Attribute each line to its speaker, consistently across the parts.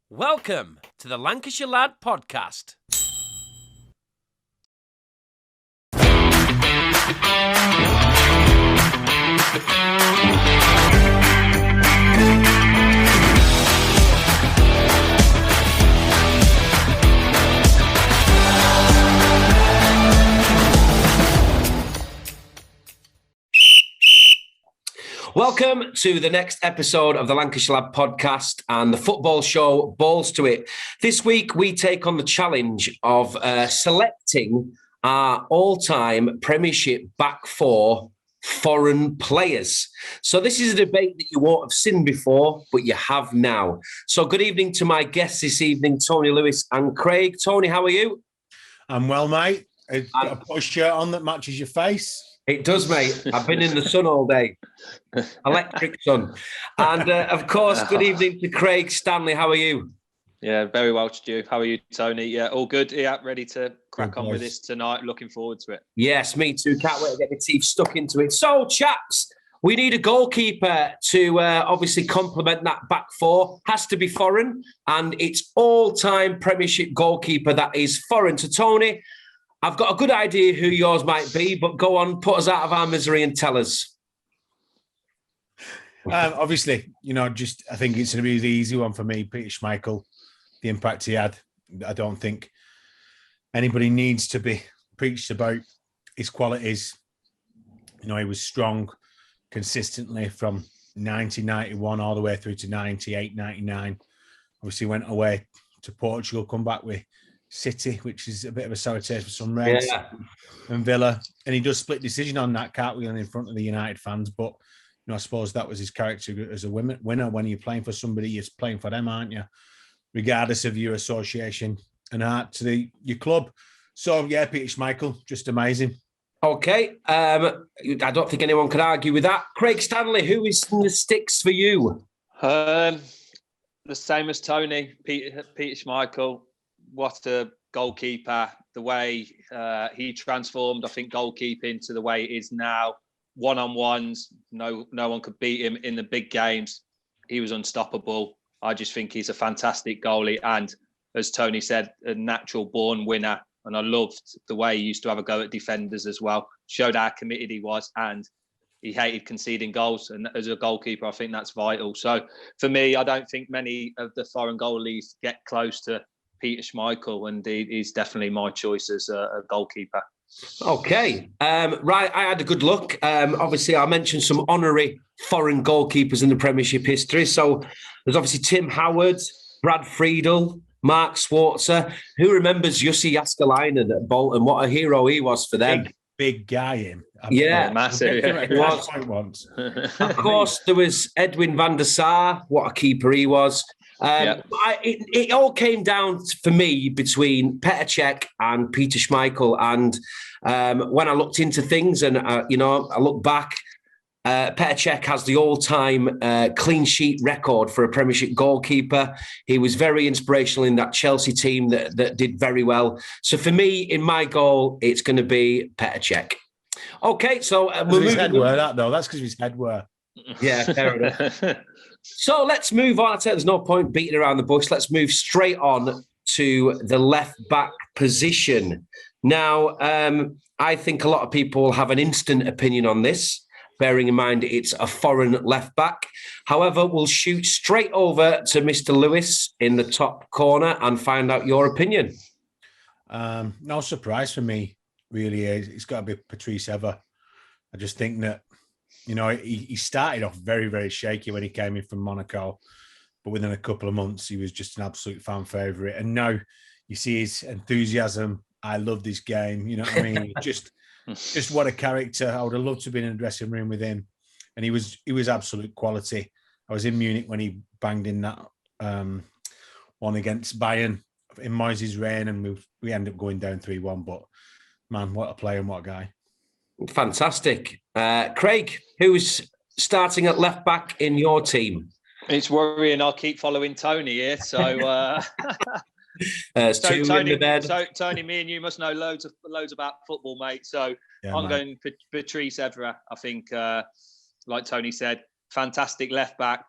Speaker 1: Welcome to the Lancashire Lad podcast. Welcome to the next episode of the Lancashire Lad podcast and the football show Balls to It. This week we take on the challenge of selecting our all-time Premiership back four foreign players. So this is a debate that you won't have seen before, but you have now. So good evening to my guests this evening, Tony Lewis and Craig. Tony, how are you?
Speaker 2: I'm well, mate. I've got to put a shirt on that matches your face.
Speaker 1: It does, mate. I've been in the sun all day. Electric sun. And, of course, good evening to Craig Stanley. How are you?
Speaker 3: Yeah, very well, Stu. How are you, Tony? Yeah, all good. Yeah, ready to crack on with this tonight. Looking forward to it.
Speaker 1: Yes, me too. Can't wait to get my teeth stuck into it. So, chaps, we need a goalkeeper to obviously complement that back four. Has to be foreign. And it's all-time Premiership goalkeeper that is foreign. So, Tony, I've got a good idea who yours might be, but go on, put us out of our misery and tell us.
Speaker 2: Obviously, I think it's going to be the easy one for me, Peter Schmeichel. The impact he had, I don't think anybody needs to be preached about his qualities. He was strong consistently from 1991 all the way through to 98, 99. Obviously went away to Portugal, come back with City, which is a bit of a sour taste for some Reds, and Villa. And he does split decision on that cartwheeling in front of the United fans. But, I suppose that was his character as a winner. When you're playing for somebody, you're playing for them, aren't you? Regardless of your association and heart to your club. So, yeah, Peter Schmeichel, just amazing.
Speaker 1: Okay. I don't think anyone could argue with that. Craig Stanley, who is in the sticks for you?
Speaker 3: The same as Tony, Peter Schmeichel. What a goalkeeper. The way he transformed, I think, goalkeeping to the way it is now. One-on-ones, no one could beat him in the big games. He was unstoppable. I just think he's a fantastic goalie. And as Tony said, a natural born winner. And I loved the way he used to have a go at defenders as well. Showed how committed he was. And he hated conceding goals. And as a goalkeeper, I think that's vital. So for me, I don't think many of the foreign goalies get close to Peter Schmeichel. And he's definitely my choice as a goalkeeper.
Speaker 1: Okay. Right, I had a good look. Obviously, I mentioned some honorary foreign goalkeepers in the Premiership history. So there's obviously Tim Howard, Brad Friedel, Mark Schwarzer. Who remembers Jussi Jääskeläinen at Bolton? What a hero he was for them.
Speaker 2: Big guy, him.
Speaker 1: Yeah.
Speaker 3: Massive.
Speaker 1: He was. Of course, there was Edwin van der Sar. What a keeper he was. It all came down for me between Petr Cech and Peter Schmeichel. And when I looked into things and, I look back, Petr Cech has the all-time clean sheet record for a Premiership goalkeeper. He was very inspirational in that Chelsea team that did very well. So for me, in my goal, it's going to be Petr Cech. Okay, so
Speaker 2: his head were that though. That's because his head were.
Speaker 1: Yeah, fair enough. So let's move on. I tell you, there's no point beating around the bush. Let's move straight on to the left back position. Now, I think a lot of people have an instant opinion on this, bearing in mind it's a foreign left back. However, we'll shoot straight over to Mr. Lewis in the top corner and find out your opinion.
Speaker 2: No surprise for me, really. It's got to be Patrice Evra. I just think that, he started off very, very shaky when he came in from Monaco, but within a couple of months, he was just an absolute fan favourite. And now you see his enthusiasm. I love this game. You know what I mean? just what a character. I would have loved to have been in a dressing room with him. And he was absolute quality. I was in Munich when he banged in that one against Bayern in Moyes' reign, and we ended up going down 3-1. But, man, what a player and what a guy.
Speaker 1: Fantastic. Craig, who's starting at left back in your team?
Speaker 3: It's worrying. I'll keep following Tony here. So, Tony, me and you must know loads about football, mate. So I'm going for Patrice Evra. I think, like Tony said, fantastic left back,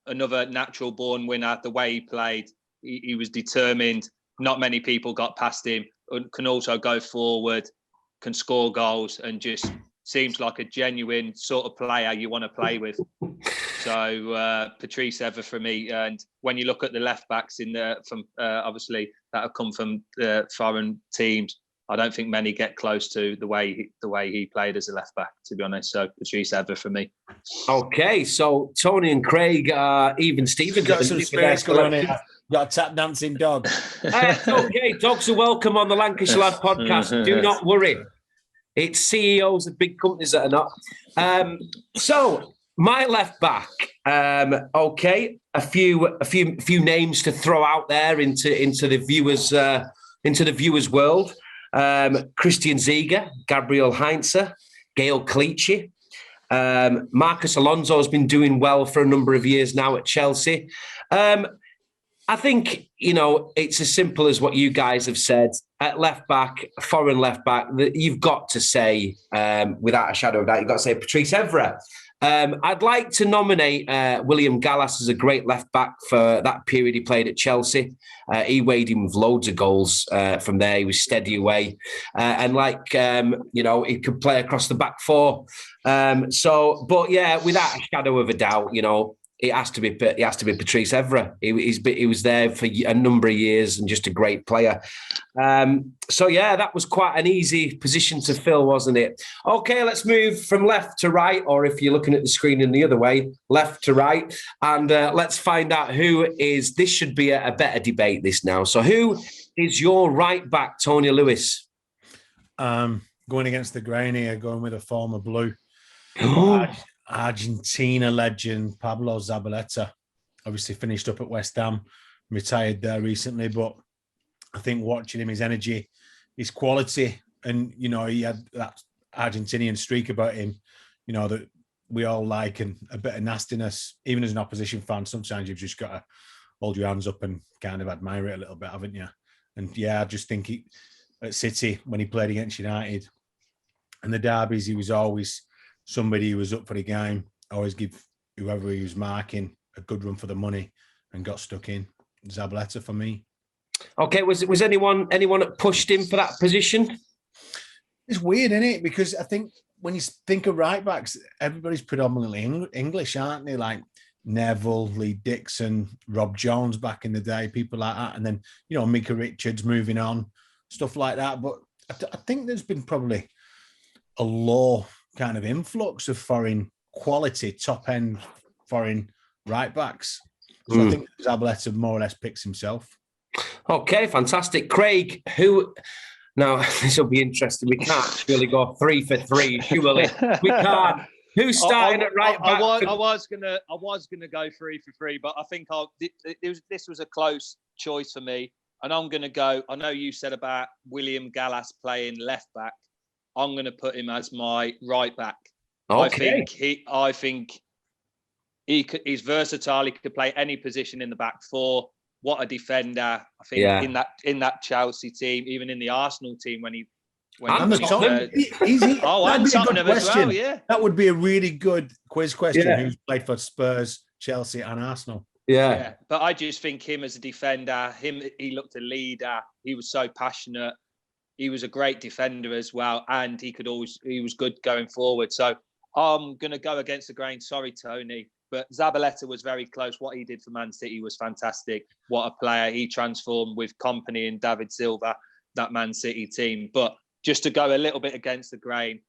Speaker 3: another natural born winner. The way he played, he was determined. Not many people got past him. Can also go forward, can score goals, and just seems like a genuine sort of player you want to play with. So Patrice Evra for me. And when you look at the left backs obviously that have come from foreign teams, I don't think many get close to the way he played as a left back, to be honest. So Patrice Evra for me.
Speaker 1: Okay, so Tony and Craig are even Stevens.
Speaker 2: Got some spirits going on here. Got a tap dancing dog.
Speaker 1: It's okay. Dogs are welcome on the Lancashire Lad podcast. Do not worry. It's CEOs of big companies that are not. So my left back. Okay, a few names to throw out there into the viewers world. Christian Ziege, Gabriel Heinze, Gael Clichy. Marcus Alonso has been doing well for a number of years now at Chelsea. I think, it's as simple as what you guys have said. At left back, foreign left back, you've got to say, without a shadow of doubt, you've got to say Patrice Evra. I'd like to nominate William Gallas as a great left back for that period he played at Chelsea. He weighed him with loads of goals from there. He was steady away. He could play across the back four. But without a shadow of a doubt, it has to be Patrice Evra. He was there for a number of years and just a great player. That was quite an easy position to fill, wasn't it? Okay, let's move from left to right, or if you're looking at the screen in the other way, left to right, and let's find out who is. This should be a better debate. This now. So, who is your right back, Tony Lewis?
Speaker 2: Going against the grain here, going with a former Blue. Argentina legend Pablo Zabaleta, obviously finished up at West Ham, retired there recently, but I think watching him, his energy, his quality, and he had that Argentinian streak about him, that we all like, and a bit of nastiness. Even as an opposition fan, sometimes you've just got to hold your hands up and kind of admire it a little bit, haven't you? And I just think at City, when he played against United and the derbies, he was always somebody who was up for the game, always give whoever he was marking a good run for the money, and got stuck in. Zabaleta for me.
Speaker 1: Okay, was anyone that pushed him for that position?
Speaker 2: It's weird, isn't it? Because I think when you think of right backs, everybody's predominantly English, aren't they? Like Neville, Lee Dixon, Rob Jones back in the day, people like that, and then Micah Richards moving on, stuff like that. But I think there's been probably a low kind of influx of foreign quality, top end foreign right backs. So I think Zabaleta more or less picks himself. Okay,
Speaker 1: fantastic. Craig, who now this will be interesting. We can't really go 3 for 3, surely. We can't. Who's starting at right back?
Speaker 3: I was gonna go 3 for 3, but I think this was a close choice for me. And I'm gonna go. I know you said about William Gallas playing left back. I'm going to put him as my right back.
Speaker 1: Okay.
Speaker 3: I think he's versatile. He could play any position in the back four. What a defender! I think in that Chelsea team, even in the Arsenal team
Speaker 2: I'm Tottenham as well. Yeah, that would be a really good quiz question. Yeah. Who's played for Spurs, Chelsea, and Arsenal?
Speaker 3: Yeah, but I just think him as a defender. He looked a leader. He was so passionate. He was a great defender as well, and he was good going forward. So I'm going to go against the grain. Sorry, Tony, but Zabaleta was very close. What he did for Man City was fantastic. What a player. He transformed with Kompany and David Silva, that Man City team. But just to go a little bit against the grain,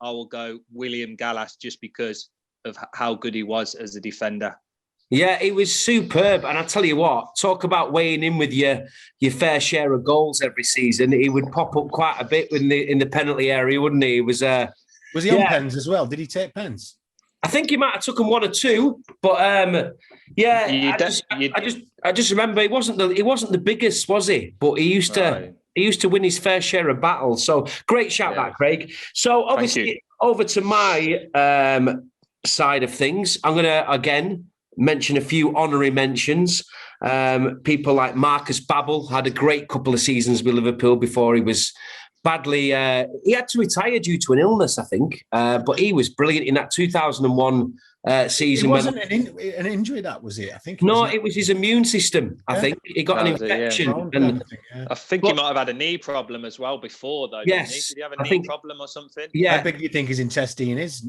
Speaker 3: I will go William Gallas just because of how good he was as a defender.
Speaker 1: Yeah, it was superb. And I tell you what, talk about weighing in with your fair share of goals every season. He would pop up quite a bit in the penalty area, wouldn't he? Was he
Speaker 2: on pens as well? Did he take pens?
Speaker 1: I think he might have took him 1 or 2, but I just remember he wasn't the biggest, was he? But he used to win his fair share of battles. So great shout that, Craig. So obviously over to my side of things, I'm going to again mention a few honorary mentions. People like Marcus Babbel had a great couple of seasons with Liverpool before he was badly. He had to retire due to an illness, I think. But he was brilliant in that 2001 season.
Speaker 2: It wasn't an injury, that was it? I think.
Speaker 1: It was his immune system. I think he got an infection.
Speaker 3: I think he might have had a knee problem as well before, though.
Speaker 1: Yes,
Speaker 3: did he have a knee problem or something?
Speaker 1: Yeah.
Speaker 2: How big do you think his intestine is?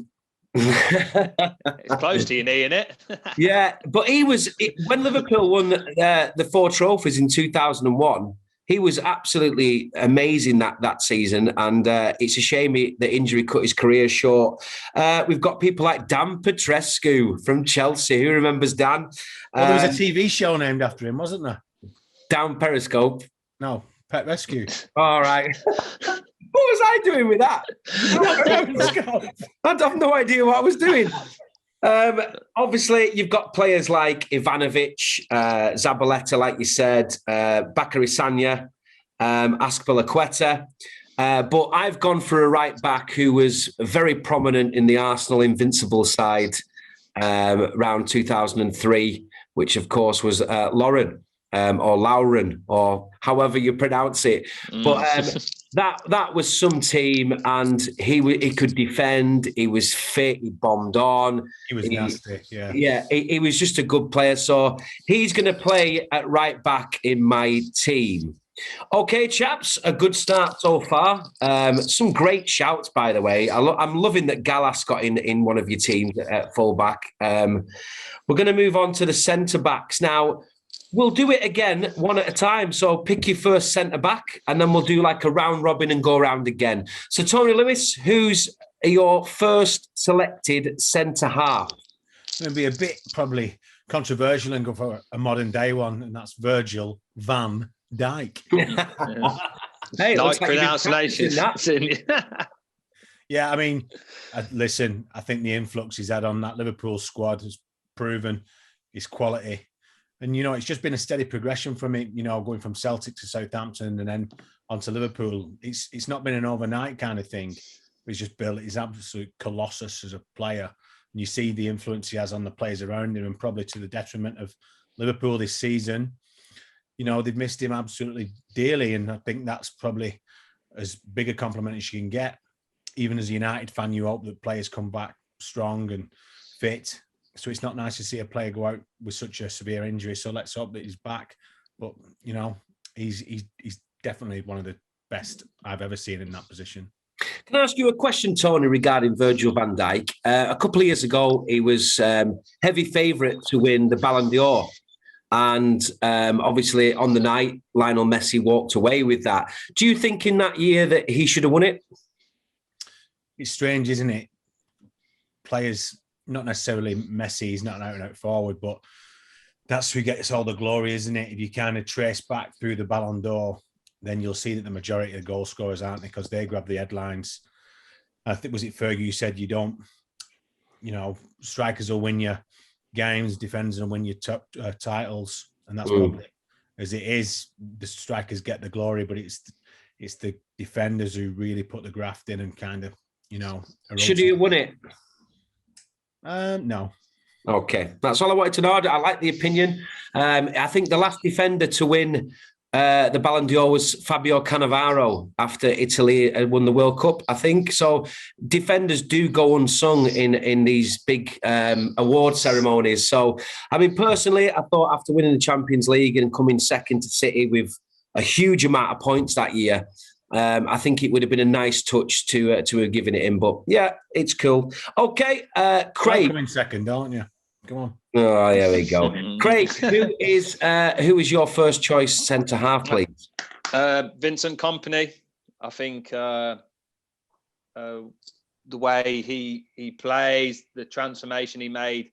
Speaker 3: It's close to your knee, isn't it?
Speaker 1: Yeah, but when Liverpool won the 4 trophies in 2001. He was absolutely amazing that season, and it's a shame the injury cut his career short. We've got people like Dan Petrescu from Chelsea. Who remembers Dan?
Speaker 2: Well, there was a TV show named after him, wasn't there?
Speaker 1: Down Periscope.
Speaker 2: No, Pet Rescue.
Speaker 1: All right. What was I doing with that? I have no idea what I was doing. Obviously, you've got players like Ivanovic, Zabaleta, like you said, Bakary Sagna, Azpilicueta. But I've gone for a right back who was very prominent in the Arsenal invincible side around 2003, which of course was Lauren or however you pronounce it. But that was some team, and he could defend. He was fit. He bombed on.
Speaker 2: He was nasty. Yeah.
Speaker 1: Yeah. He was just a good player. So he's going to play at right back in my team. Okay, chaps, a good start so far. Some great shouts, by the way. I'm loving that Gallas got in one of your teams at fullback. We're going to move on to the centre backs now. We'll do it again one at a time. So pick your first centre-back and then we'll do like a round robin and go around again. So Tony Lewis, who's your first selected centre-half?
Speaker 2: It's going to be a bit probably controversial and go for a modern-day one, and that's Virgil van Dijk.
Speaker 1: Hey,
Speaker 3: nice pronunciation.
Speaker 2: Yeah, I mean, listen, I think the influx he's had on that Liverpool squad has proven his quality. And, it's just been a steady progression from it, going from Celtic to Southampton and then onto Liverpool. It's not been an overnight kind of thing. He's just built his absolute colossus as a player. And you see the influence he has on the players around him, and probably to the detriment of Liverpool this season. They've missed him absolutely dearly. And I think that's probably as big a compliment as you can get. Even as a United fan, you hope that players come back strong and fit. So it's not nice to see a player go out with such a severe injury. So let's hope that he's back. But, he's definitely one of the best I've ever seen in that position.
Speaker 1: Can I ask you a question, Tony, regarding Virgil van Dijk? A couple of years ago, he was heavy favourite to win the Ballon d'Or. And obviously on the night, Lionel Messi walked away with that. Do you think in that year that he should have won it?
Speaker 2: It's strange, isn't it? Players... Not necessarily Messi, he's not an out-and-out forward, but that's who gets all the glory, isn't it? If you kind of trace back through the Ballon d'Or, then you'll see that the majority of goal scorers aren't they, because they grab the headlines. I think, was it Fergie who said you don't, strikers will win your games, defenders will win your titles, and that's probably as it is. The strikers get the glory, but it's the defenders who really put the graft in and kind of,
Speaker 1: Should he have won it?
Speaker 2: No.
Speaker 1: Okay, that's all I wanted to know. I like the opinion. I think the last defender to win the Ballon d'Or was Fabio Cannavaro after Italy won the World Cup, I think. So defenders do go unsung in these big award ceremonies. So, I mean, personally, I thought after winning the Champions League and coming second to City with a huge amount of points that year, I think it would have been a nice touch to have given it in, but yeah, it's cool. Okay, Craig.
Speaker 2: Come in second, don't you? Come on.
Speaker 1: Oh, there we go. Craig, who is your first choice centre half, please?
Speaker 3: Vincent Kompany. I think the way he plays, the transformation he made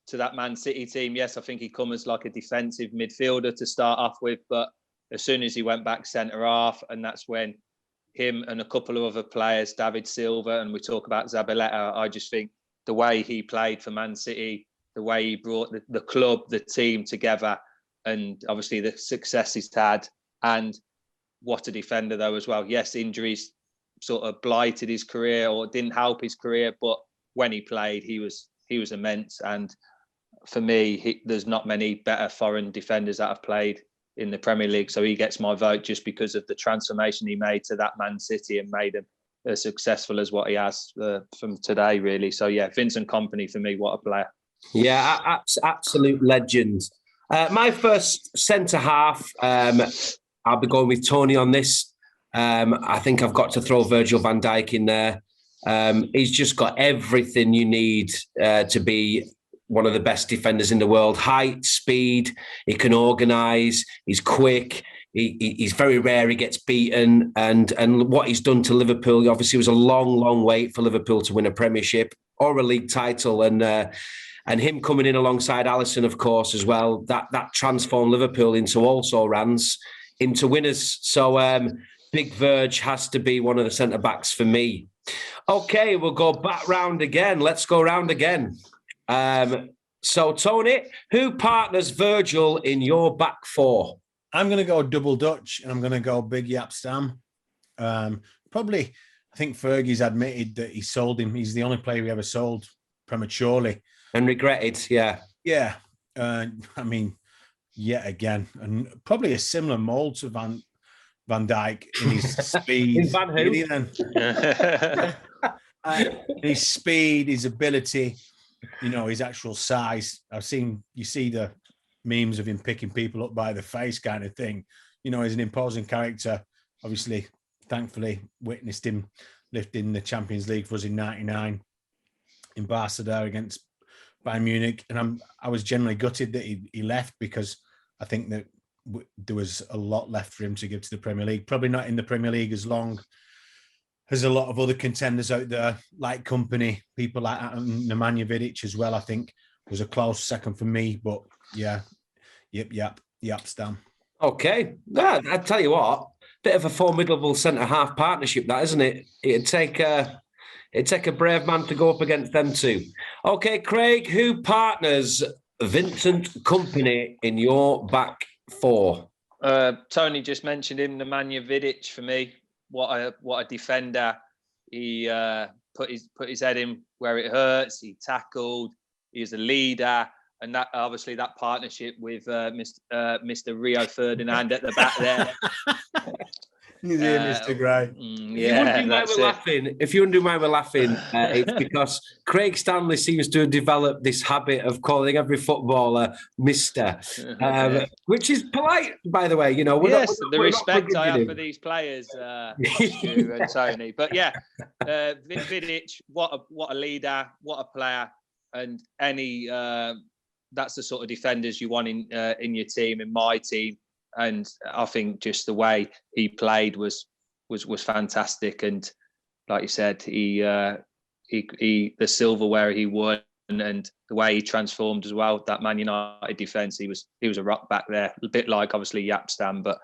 Speaker 3: to that Man City team. Yes, I think he come as like a defensive midfielder to start off with, but as soon as he went back centre half, and that's when him and a couple of other players, David Silva, and we talk about Zabaleta, I just think the way he played for Man City, the way he brought the club, the team together, and obviously the success he's had, and what a defender though as well. Yes, injuries sort of blighted his career or didn't help his career, but when he played, he was immense. And for me, there's not many better foreign defenders that have played in the Premier League, so he gets my vote just because of the transformation he made to that Man City and made them as successful as what he has from today, really. So yeah, Vincent Kompany for me, what a player.
Speaker 1: Yeah, absolute legend. My first centre half, I'll be going with Tony on this. I think I've got to throw Virgil van Dijk in there. He's just got everything you need to be one of the best defenders in the world. Height, speed, he can organise, he's quick. He's very rare he gets beaten. And what he's done to Liverpool, obviously, was a long, long wait for Liverpool to win a Premiership or a league title. And him coming in alongside Alisson, of course, as well, that transformed Liverpool into also-rans, into winners. So Big Verge has to be one of the centre-backs for me. Okay, we'll go back round again. Let's go round again. So, Tony, who partners Virgil in your back four?
Speaker 2: I'm going to go double Dutch, and I'm going to go Big Yap Stam. Probably, I think Fergie's admitted that he sold him. He's the only player he ever sold prematurely.
Speaker 1: And regretted, yeah.
Speaker 2: Yeah. I mean, yet again. And probably a similar mould to Van Dijk in his speed.
Speaker 1: In Van who?
Speaker 2: His speed, his ability, his actual size. You see the memes of him picking people up by the face kind of thing. He's an imposing character. Obviously, thankfully, witnessed him lifting the Champions League for us in '99 in Barcelona against Bayern Munich. And I was generally gutted that he left, because I think that there was a lot left for him to give to the Premier League. Probably not in the Premier League as long as a lot of other contenders out there, like Kompany, people like Nemanja Vidic as well, I think, was a close second for me. But yeah, yep, Stam.
Speaker 1: Okay. Yeah, I tell you what, bit of a formidable centre-half partnership, that, isn't it? It'd take a brave man to go up against them too. Okay, Craig, who partners Vincent Kompany in your back four?
Speaker 3: Tony just mentioned him, Nemanja Vidic for me. What a defender. He put his head in where it hurts. He tackled. He was a leader, and that obviously that partnership with Mr. Rio Ferdinand at the back there.
Speaker 2: He's here, Mr. Gray.
Speaker 1: If you're wondering why we're laughing, it's because Craig Stanley seems to have developed this habit of calling every footballer Mr. Which is polite, by the way.
Speaker 3: The respect I have for these players, Stu and Tony. But yeah, Vidic, what a leader, what a player, and that's the sort of defenders you want in your team, in my team. And I think just the way he played was fantastic. And like you said, he the silverware he won, and the way he transformed as well. That Man United defence, he was a rock back there. A bit like obviously Yap Stam, but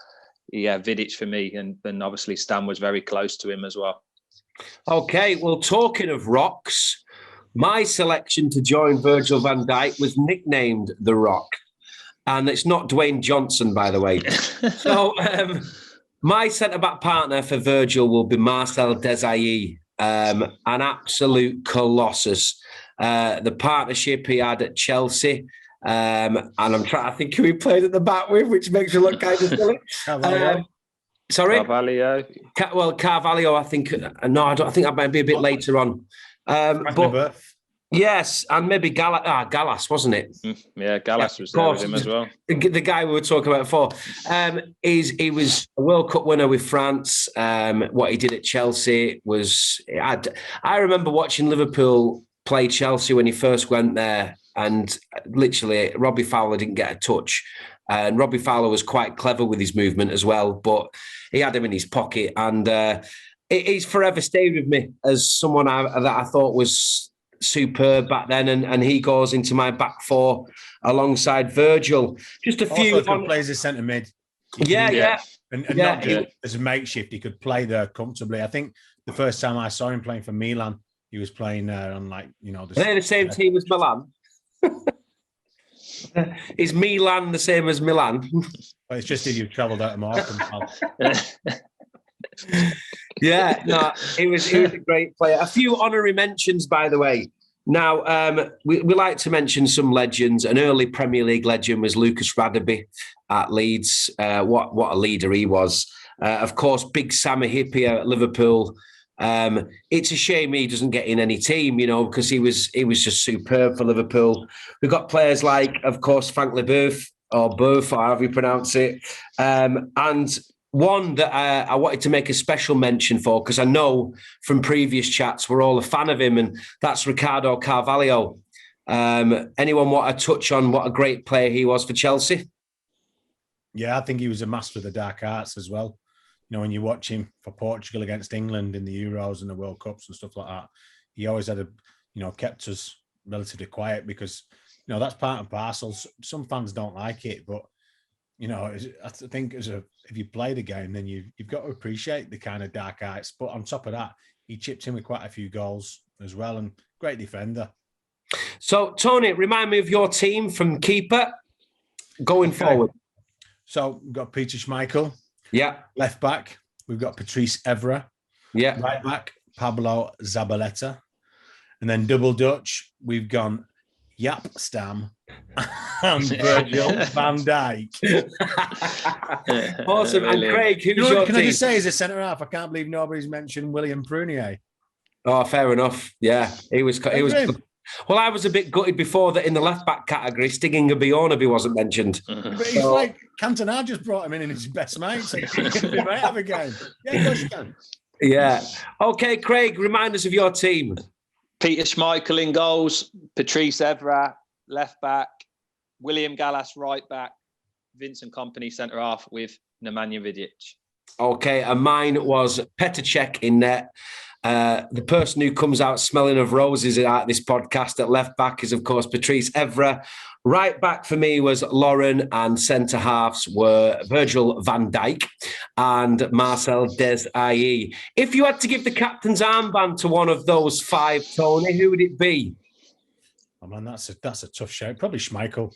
Speaker 3: yeah, Vidic for me, and obviously Stam was very close to him as well.
Speaker 1: Okay, well, talking of rocks, my selection to join Virgil van Dijk was nicknamed The Rock. And it's not Dwayne Johnson, by the way. So my centre-back partner for Virgil will be Marcel Desailly, an absolute colossus. The partnership he had at Chelsea, and I'm trying to think who he played at the back with, which makes me look kind of silly. Sorry?
Speaker 3: Carvalho.
Speaker 1: Carvalho, I think. No, I think that might be a bit later on. But yes, and maybe Gallas, wasn't it?
Speaker 3: Yeah, Gallas was there with him as well.
Speaker 1: The guy we were talking about before. He was a World Cup winner with France. What he did at Chelsea was... I remember watching Liverpool play Chelsea when he first went there, and literally Robbie Fowler didn't get a touch. And Robbie Fowler was quite clever with his movement as well, but he had him in his pocket. And he's forever stayed with me as someone that I thought was superb back then, and he goes into my back four alongside Virgil. Just a few.
Speaker 2: Also plays as centre mid.
Speaker 1: Yeah.
Speaker 2: And not just as a makeshift, he could play there comfortably. I think the first time I saw him playing for Milan, he was playing there on
Speaker 1: they're the same team as Milan. Is Milan the same as Milan?
Speaker 2: Well, it's just if you've travelled out of Morecambe.
Speaker 1: Yeah, no, he was a great player. A few honorary mentions, by the way. Now, we like to mention some legends. An early Premier League legend was Lucas Radebe at Leeds. What a leader he was. Of course, Big Sammy Hippier at Liverpool. It's a shame he doesn't get in any team, because he was just superb for Liverpool. We've got players like, of course, Frank Leboeuf, or Boeuf, or however you pronounce it. And one that I wanted to make a special mention for, because I know from previous chats we're all a fan of him, and that's Ricardo Carvalho. Anyone want to touch on what a great player he was for Chelsea?
Speaker 2: Yeah, I think he was a master of the dark arts as well. When you watch him for Portugal against England in the Euros and the World Cups and stuff like that, he always had kept us relatively quiet because, that's part and parcel. Some fans don't like it, but, I think if you play the game, then you've got to appreciate the kind of dark arts. But on top of that, he chipped in with quite a few goals as well, and great defender.
Speaker 1: So, Tony, remind me of your team from keeper going forward.
Speaker 2: So, we've got Peter Schmeichel.
Speaker 1: Yeah.
Speaker 2: Left back, we've got Patrice Evra.
Speaker 1: Yeah.
Speaker 2: Right back, Pablo Zabaleta. And then double Dutch, we've gone Jaap Stam and Virgil van Dijk.
Speaker 1: Awesome. And Craig, who's your
Speaker 2: Can
Speaker 1: team?
Speaker 2: I just say, as a centre-half, I can't believe nobody's mentioned William Prunier.
Speaker 1: Oh, fair enough. Yeah, he was. Well, I was a bit gutted before that in the left-back category, Stiging Bjornaby wasn't mentioned.
Speaker 2: But he's like, Cantona just brought him in and his best mate, so he might have a game. Yeah, of course you can.
Speaker 1: Yeah. Okay, Craig, remind us of your team.
Speaker 3: Peter Schmeichel in goals, Patrice Evra, left back, William Gallas, right back, Vincent Kompany, centre-half with Nemanja Vidic. Okay,
Speaker 1: and mine was Petr Cech in net. The person who comes out smelling of roses at this podcast at left back is, of course, Patrice Evra. Right back for me was Lauren, and centre halves were Virgil van Dijk and Marcel Desailly. If you had to give the captain's armband to one of those five, Tony, who would it be?
Speaker 2: Oh man, that's a tough shout. Probably Schmeichel.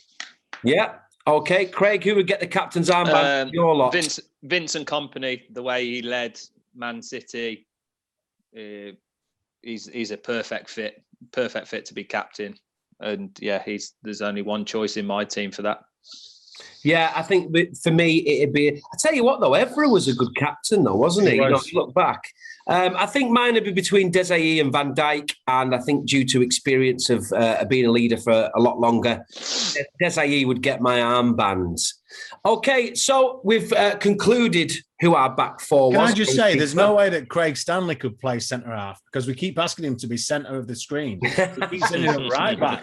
Speaker 1: Yeah. Okay, Craig, who would get the captain's armband? Your lot.
Speaker 3: Vincent Kompany, the way he led Man City. He's a perfect fit to be captain, and yeah, there's only one choice in my team for that.
Speaker 1: Yeah, I think for me it'd be. I tell you what, though, Evra was a good captain, though, wasn't he? You look back. I think mine would be between Desailly and Van Dijk, and I think due to experience of being a leader for a lot longer, Desailly would get my armbands. Okay, so we've concluded who our back four was.
Speaker 2: Can I just say, there's no way that Craig Stanley could play centre-half because we keep asking him to be centre of the screen. He keeps sending him right back.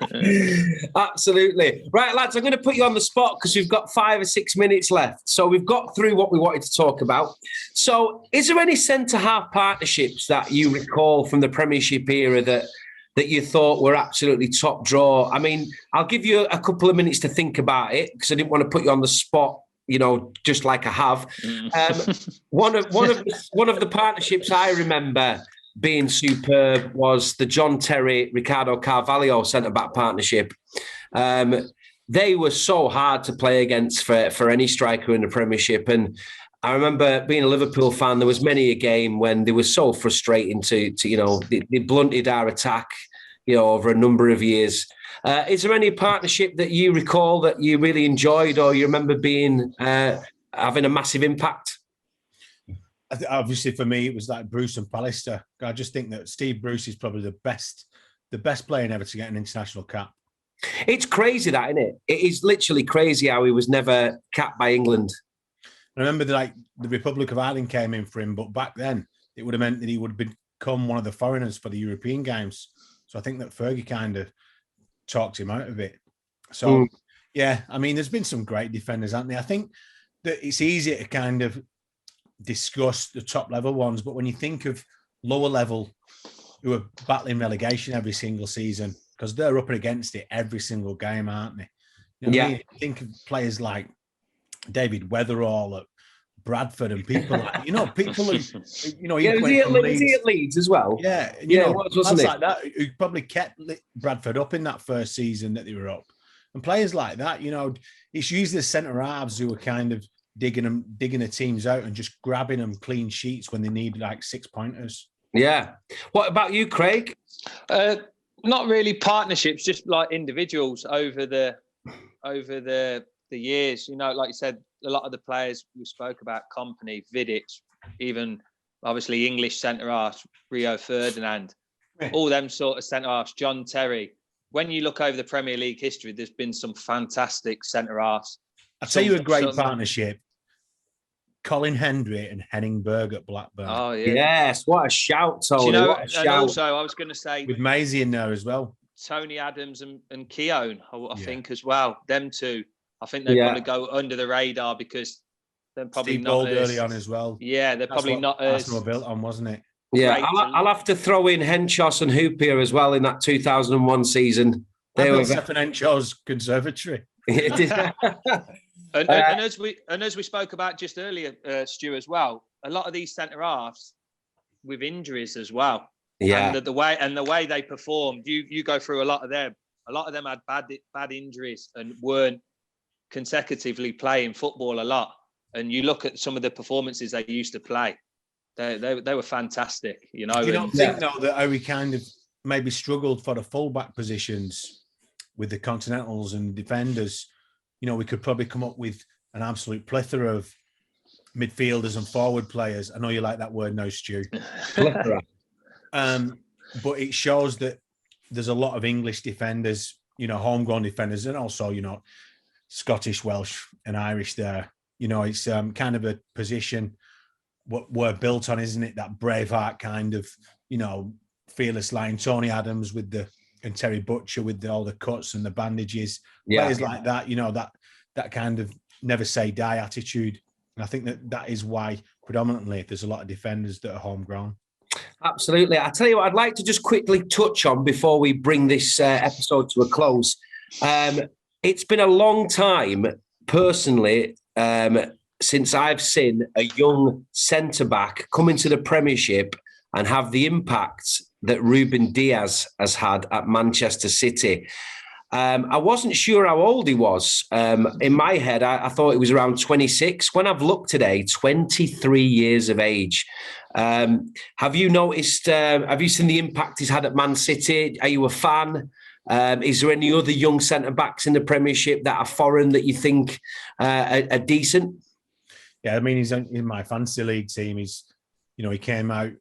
Speaker 1: Absolutely. Right, lads, I'm going to put you on the spot because we've got 5 or 6 minutes left. So we've got through what we wanted to talk about. So is there any centre-half partnerships that you recall from the Premiership era that you thought were absolutely top draw? I mean, I'll give you a couple of minutes to think about it because I didn't want to put you on the spot, just like I have. One of the partnerships I remember being superb was the John Terry, Ricardo Carvalho centre-back partnership. They were so hard to play against for any striker in the Premiership. And I remember being a Liverpool fan, there was many a game when they were so frustrating to they blunted our attack, over a number of years. Is there any partnership that you recall that you really enjoyed or you remember being having a massive impact?
Speaker 2: Obviously, for me, it was like Bruce and Pallister. I just think that Steve Bruce is probably the best player ever to get an international cap.
Speaker 1: It's crazy that, isn't it? It is literally crazy how he was never capped by England.
Speaker 2: I remember the Republic of Ireland came in for him, but back then it would have meant that he would become one of the foreigners for the European games. So I think that Fergie kind of talked him out of it. So, yeah, I mean, there's been some great defenders, haven't there? I think that it's easier to kind of discuss the top level ones, but when you think of lower level who are battling relegation every single season, because they're up against it every single game, aren't they? I mean? Think of players like David Weatherall at Bradford and people like, people who,
Speaker 1: was he at Leeds as well?
Speaker 2: Yeah.
Speaker 1: Wasn't it?
Speaker 2: Like that who probably kept Bradford up in that first season that they were up. And players like that, it's usually the centre halves who are kind of digging the teams out and just grabbing them clean sheets when they need like 6 pointers. Yeah.
Speaker 1: What about you, Craig?
Speaker 3: Not really partnerships, just like individuals over the years. Like you said, a lot of the players we spoke about, Kompany, Vidic, even obviously English centre-halves, Rio Ferdinand, all them sort of centre-halves, John Terry. When you look over the Premier League history, there's been some fantastic centre-halves.
Speaker 2: I'll tell you a great partnership. Colin Hendry and Henning Berg at Blackburn.
Speaker 3: Oh, yeah.
Speaker 1: Yes, what a shout, Tony. What a shout.
Speaker 3: And also, I was going to say...
Speaker 2: With Maisie in there as well.
Speaker 3: Tony Adams and Keown, I think, as well. Them two, I think they probably go under the radar because they're probably
Speaker 2: Steve
Speaker 3: not
Speaker 2: Gold early on as well.
Speaker 3: Yeah, they're probably not as...
Speaker 2: Arsenal built on, wasn't it?
Speaker 1: Yeah, I'll have to throw in Henchos and Hoopier as well in that 2001 season.
Speaker 2: They were Stephen Henshaw's conservatory.
Speaker 3: And as we spoke about just earlier, Stu, as well, a lot of these centre halves with injuries as well.
Speaker 1: Yeah,
Speaker 3: and the way they performed, you go through a lot of them. A lot of them had bad injuries and weren't consecutively playing football a lot. And you look at some of the performances they used to play; they were fantastic. You know,
Speaker 2: you don't think though that we kind of maybe struggled for the fullback positions with the Continentals and defenders? You know, we could probably come up with an absolute plethora of midfielders and forward players. I know you like that word now, Stu.
Speaker 1: plethora.
Speaker 2: But it shows that there's a lot of English defenders, you know, homegrown defenders, and also, you know, Scottish, Welsh, and Irish there. You know, it's kind of a position what we're built on, isn't it? That Braveheart kind of, you know, fearless line. Tony Adams and Terry Butcher with all the cuts and the bandages. Players like that, you know, that kind of never say die attitude. And I think that is why predominantly there's a lot of defenders that are homegrown.
Speaker 1: Absolutely. I tell you what, I'd like to just quickly touch on before we bring this episode to a close. It's been a long time, personally, since I've seen a young centre-back come into the Premiership and have the impact that Ruben Diaz has had at Manchester City. I wasn't sure how old he was. In my head, I thought he was around 26. When I've looked today, 23 years of age. Have you noticed, have you seen the impact he's had at Man City? Are you a fan? Is there any other young centre-backs in the Premiership that are foreign that you think are decent?
Speaker 2: Yeah, I mean, he's in my fantasy league team. He came out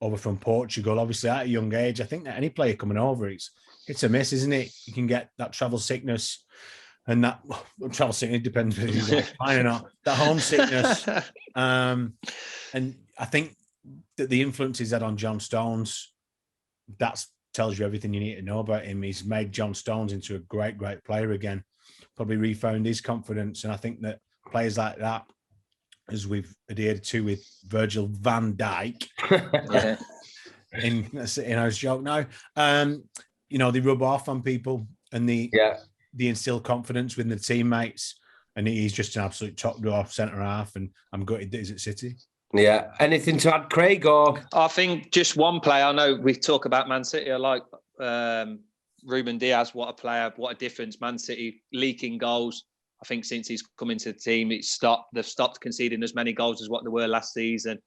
Speaker 2: over from Portugal, obviously at a young age. I think that any player coming over, it's a miss, isn't it? You can get that travel sickness, and that travel sickness depends whether you're fine or not. That homesickness, and I think that the influence he's had on John Stones, that tells you everything you need to know about him. He's made John Stones into a great, great player again. Probably refound his confidence, and I think that players like that, as we've adhered to with Virgil van Dijk, in our joke now, they rub off on people and they instill confidence within the teammates, and he's just an absolute top draw centre half, and I'm gutted that he's at City.
Speaker 1: Yeah. Anything to add, Craig? Or
Speaker 3: I think just one player. I know we talk about Man City. I like Ruben Diaz. What a player! What a difference! Man City leaking goals. I think since he's come into the team, they've stopped conceding as many goals as what they were last season.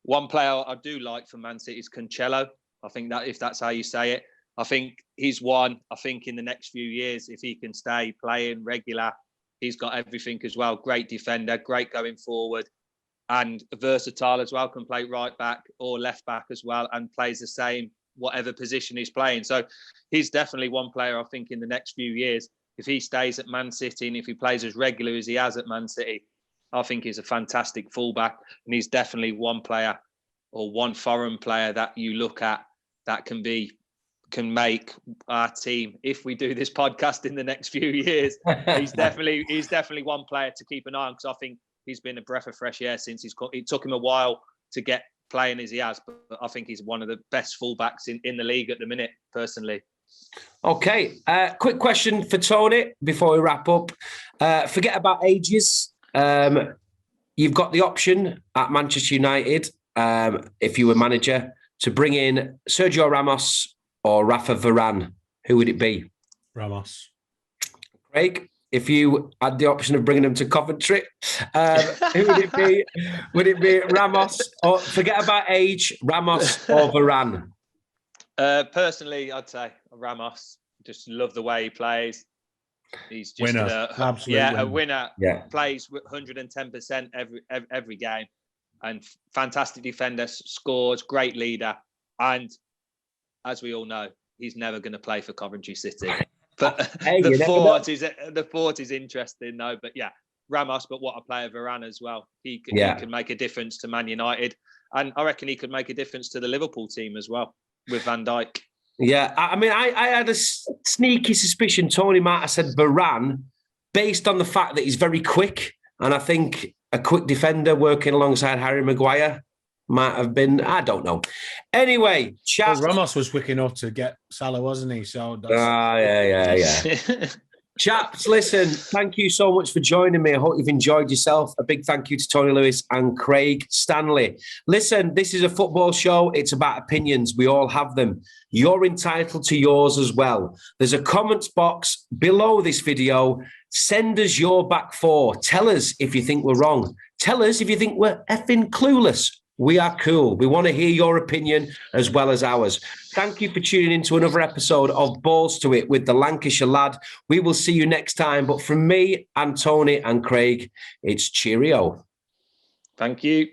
Speaker 3: One player I do like for Man City is Cancelo. I think that, if that's how you say it, I think he's one. I think in the next few years, if he can stay playing regular, he's got everything as well. Great defender, great going forward, and versatile as well. Can play right back or left back as well, and plays the same whatever position he's playing. So he's definitely one player I think in the next few years, if he stays at Man City and if he plays as regular as he has at Man City, I think he's a fantastic fullback, and he's definitely one player or one foreign player that you look at that can make our team, if we do this podcast in the next few years. He's definitely one player to keep an eye on, because I think he's been a breath of fresh air since it took him a while to get playing as he has, but I think he's one of the best fullbacks in the league at the minute, personally.
Speaker 1: Okay, quick question for Tony before we wrap up. Forget about ages. You've got the option at Manchester United, if you were manager, to bring in Sergio Ramos or Rafa Varane. Who would it be?
Speaker 2: Ramos.
Speaker 1: Craig, if you had the option of bringing them to Coventry, who would it be? Would it be Ramos, or forget about age, Ramos or Varane?
Speaker 3: Personally, I'd say Ramos. Just love the way he plays. He's just
Speaker 2: winner.
Speaker 3: a winner. Yeah. Plays 110% every game. and fantastic defender, scores, great leader. And as we all know, he's never going to play for Coventry City. But
Speaker 1: Hey,
Speaker 3: the thought is interesting, though. But yeah, Ramos, but what a player Varane as well. He can make a difference to Man United. And I reckon he could make a difference to the Liverpool team as well with Van Dijk.
Speaker 1: Yeah, I mean, I had a sneaky suspicion Tony might have said Varane based on the fact that he's very quick. And I think a quick defender working alongside Harry Maguire might have been, I don't know. Anyway, chaps.
Speaker 2: Well, Ramos was quick enough to get Salah, wasn't he? So that's...
Speaker 1: yeah. Chaps, listen, thank you so much for joining me. I hope you've enjoyed yourself. A big thank you to Tony Lewis and Craig Stanley. Listen, this is a football show. It's about opinions. We all have them. You're entitled to yours as well. There's a comments box below this video. Send us your back four. Tell us if you think we're wrong. Tell us if you think we're effing clueless. We are cool. We want to hear your opinion as well as ours. Thank you for tuning in to another episode of Balls to It with the Lancashire lad. We will see you next time. But from me and Tony and Craig, it's cheerio.
Speaker 3: Thank you.